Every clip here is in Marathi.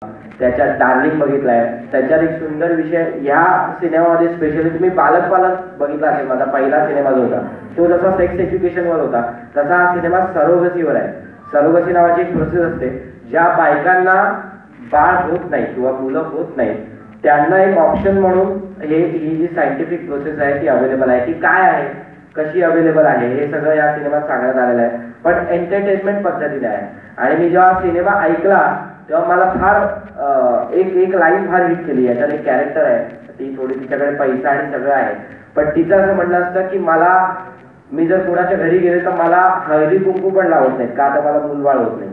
त्याच्या डार्लिंग बघितलाय, त्याच्यात एक सुंदर विषय ह्या सिनेमामध्ये स्पेशली तुम्ही पालक बघितला असेल. माझा पहिला सिनेमा जो होता तो जसा सेक्स एज्युकेशनवर होता तसा हा सिनेमा सरोगसीवर आहे. सरोगसी नावाची एक प्रोसेस असते, ज्या बायकांना बाळ होत नाही किंवा मुलं होत नाही त्यांना एक ऑप्शन म्हणून ही जी सायंटिफिक प्रोसेस आहे ती अवेलेबल आहे. ती काय आहे, कशी अवेलेबल आहे, हे सगळं या सिनेमात सांगण्यात आलेलं आहे, पण एंटरटेनमेंट पद्धतीने आहे. आणि मी जेव्हा सिनेमा ऐकला तेव्हा मला फार एक लाईन फार हिट केली. याच्यात एक कॅरेक्टर आहे, ती थोडी तिच्याकडे पैसा आणि सगळं आहे, पण तिचं असं म्हणणं असतं की मी जर कोणाच्या घरी गेले तर मला हळदी कुंकू पण लावत नाहीत का, तर मला मूलबाळ होत नाही.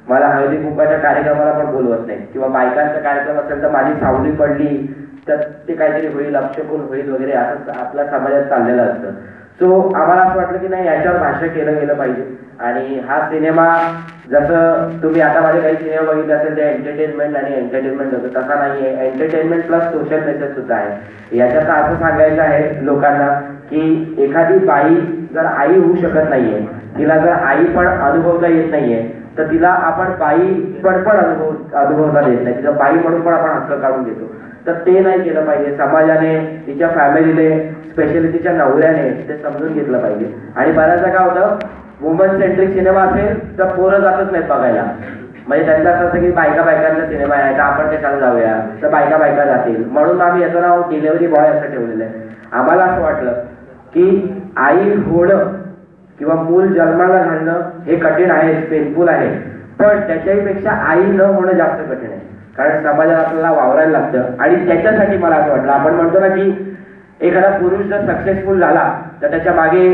मला हळदी कुंकाच्या कार्यक्रमाला पण बोलवत नाही, किंवा बायकांचा कार्यक्रम असेल तर माझी सावली पडली तर ते काहीतरी होईल, अपशकुन होईल वगैरे, असं आपल्या समाजात चाललेलं असतं. सो आम्हाला असं वाटलं की नाही, याच्यावर भाष्य केलं गेलं पाहिजे. आणि हा सिनेमा जसं तुम्ही आता माझे काही सिनेमा बघितले असेल ते एंटरटेनमेंट आणि एंटरटेनमेंट होतं, तसा नाही आहे. एंटरटेनमेंट प्लस सोशल मेसेज सुद्धा आहे. याच्यात असं सांगायचं आहे लोकांना की एखादी बाई जर आई होऊ शकत नाहीये, तिला जर आई पण अनुभवता येत नाहीये, तर तिला आपण बाई पण अनुभवता देत नाही, तिला बाई म्हणून पण आपण हक्क काढून देतो. तर ते नाही केलं पाहिजे. समाजाने, तिच्या फॅमिलीने, स्पेशली तिच्या नवऱ्याने ते समजून घेतलं पाहिजे. आणि बऱ्याचदा काय होतं, वुमन सेंट्रिक सिनेमा असेल तर पोरं जातच नाहीत बघायला. म्हणजे त्यांचं असं असतं की बायका सिनेमा आहे तर आपण कशाला जाऊया, तर बायका जातील, म्हणून आम्ही याचं नाव डिलेव्हरी बॉय असं ठेवलेलं आहे. आम्हाला असं वाटलं की आई होणं किंवा मूल जन्माला घालणं हे कठीण आहे, पेनफुल आहे, पण त्याच्याहीपेक्षा आई न होणं जास्त कठीण आहे. कारण समाजात आपल्याला वावरायला लागतं. आणि त्याच्यासाठी मला असं वाटलं, आपण म्हणतो ना की एखादा पुरुष जर सक्सेसफुल झाला तर त्याच्या मागे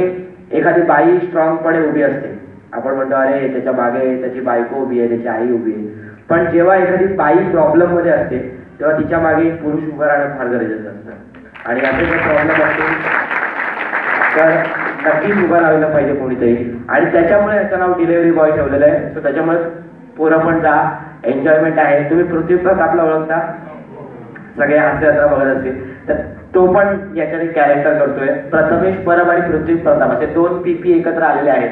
एखादी बाई स्ट्रॉंगपणे उभी असते. आपण म्हणतो अरे त्याच्या मागे त्याची बायको उभी आहे, त्याची आई उभी आहे. पण जेव्हा एखादी बाई प्रॉब्लेम मध्ये असते तेव्हा तिच्या मागे एक पुरुष उभं राहणं फार गरजेचं असतं. आणि असे जर प्रॉब्लेम असतील तर नक्कीच उभं राहायला पाहिजे कोणीतरी. आणि त्याच्यामुळे याचं नाव डिलेव्हरी बॉय ठेवलेलं आहे. सो त्याच्यामुळे पोरं पण जा, एन्जॉयमेंट आहे. तुम्ही पृथ्वीप्रत आपला ओळखता, सगळे हास्ययात्रा बघत असतील, तर तो पण याच्यात एक कॅरेक्टर करतोय. प्रथमेश परब आणि पृथ्वी प्रताप असे दोन पीपी एकत्र आलेले आहेत.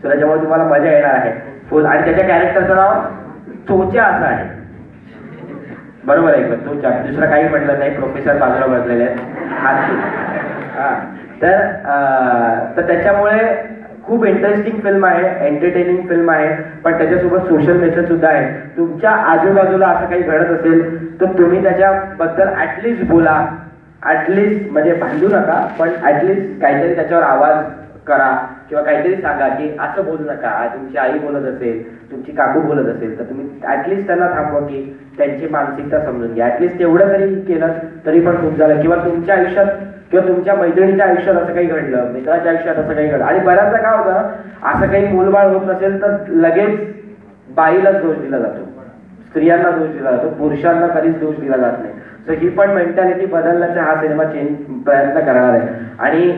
सो त्याच्यामुळे तुम्हाला मजा येणार आहे फुल. आणि त्याच्या कॅरेक्टरचं नाव चोच्या असं आहे, बरोबर आहे का? चोच्या, दुसरं काही म्हटलं नाही. प्रोफेसर बाजूला बसलेले आहेत. तर त्याच्यामुळे खूप इंटरेस्टिंग फिल्म आहे, एंटरटेनिंग फिल्म आहे, पण त्याच्यासोबत सोशल मेसेज सुद्धा आहे. तुमच्या आजूबाजूला असं काही घडत असेल तर तुम्ही त्याच्याबद्दल ऍटलिस्ट बोला, ऍटलिस्ट म्हणजे भांडू नका, पण ऍटलिस्ट काहीतरी त्याच्यावर आवाज करा किंवा काहीतरी सांगा की असं बोलू नका. तुमची आई बोलत असेल, तुमची काकू बोलत असेल तर तुम्ही ऍटलिस्ट त्यांना थांबवा की त्यांची मानसिकता समजून घ्या. ऍटलिस्ट तेवढं तरी केलं तरी पण खूप झालं. किंवा तुमच्या आयुष्यात किंवा तुमच्या मैत्रिणीच्या आयुष्यात असं काही घडलं, मित्राच्या आयुष्यात असं काही घडलं, आणि बऱ्याचदा काय होतं, असं काही मूलबाळ होत नसेल तर लगेच बाईलाच दोष दिला जातो, स्त्रियांना दोष दिला जातो, पुरुषांना कधीच दोष दिला जात नाही. सो ही पण मेंटॅलिटी बदलण्याचा हा सिनेमा प्रयत्न करणार आहे. आणि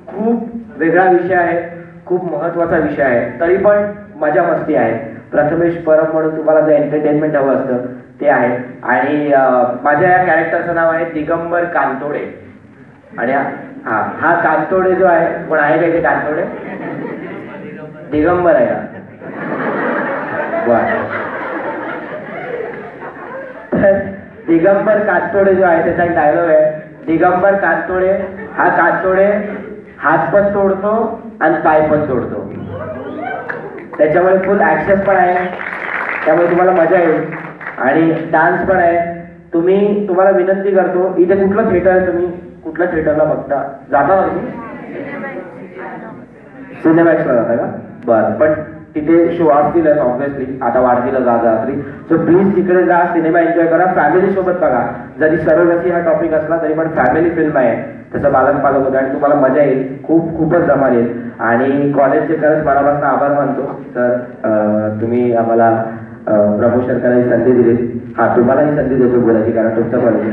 खूप वेगळा विषय आहे, खूप महत्वाचा विषय आहे, तरी पण मजा मस्ती आहे. प्रथमेश परब म्हणून तुम्हाला जे एंटरटेनमेंट हवं असतं ते आहे. आणि माझ्या या कॅरेक्टरचं नाव आहे दिगंबर कांतोडे. आणि हा कांतोडे जो आहे, कोण आहे का इथे कांतोडे? दिगंबर आहे का? तर दिगंबर कांतोडे जो आहे त्याचा एक डायलॉग आहे, दिगंबर कांतोडे, हा कांतोडे हात पण तोडतो आणि पाय पण तोडतो. त्याच्यामुळे फुल ऍक्शन पण आहे, त्यामुळे तुम्हाला मजा येईल. आणि डान्स पण आहे. तुम्हाला विनंती करतो, इथे कुठलं थिएटर आहे, तुम्ही कुठल्या थिएटरला बघता जाता ना तुम्ही? सिनेमॅक्सला जाता का? बरं, पण तिथे शो असतीलच ऑब्व्हियसली, आता वाढतीलच आज रात्री. सो प्लीज तिकडे जा, सिनेमा एन्जॉय करा, फॅमिली सोबत बघा. जरी सरोगसी हा टॉपिक असला तरी पण फॅमिली फिल्म आहे, तसं बालक पालक होतं आणि तुम्हाला मजा येईल, खूपच जमा येईल. आणि कॉलेजचे खरंच मनापासून आभार मानतो सर, तुम्ही आम्हाला प्रमोशन करायची संधी दिली. तुम्हालाही संधी देतो बोलायची, कारण तुमचं कॉलेज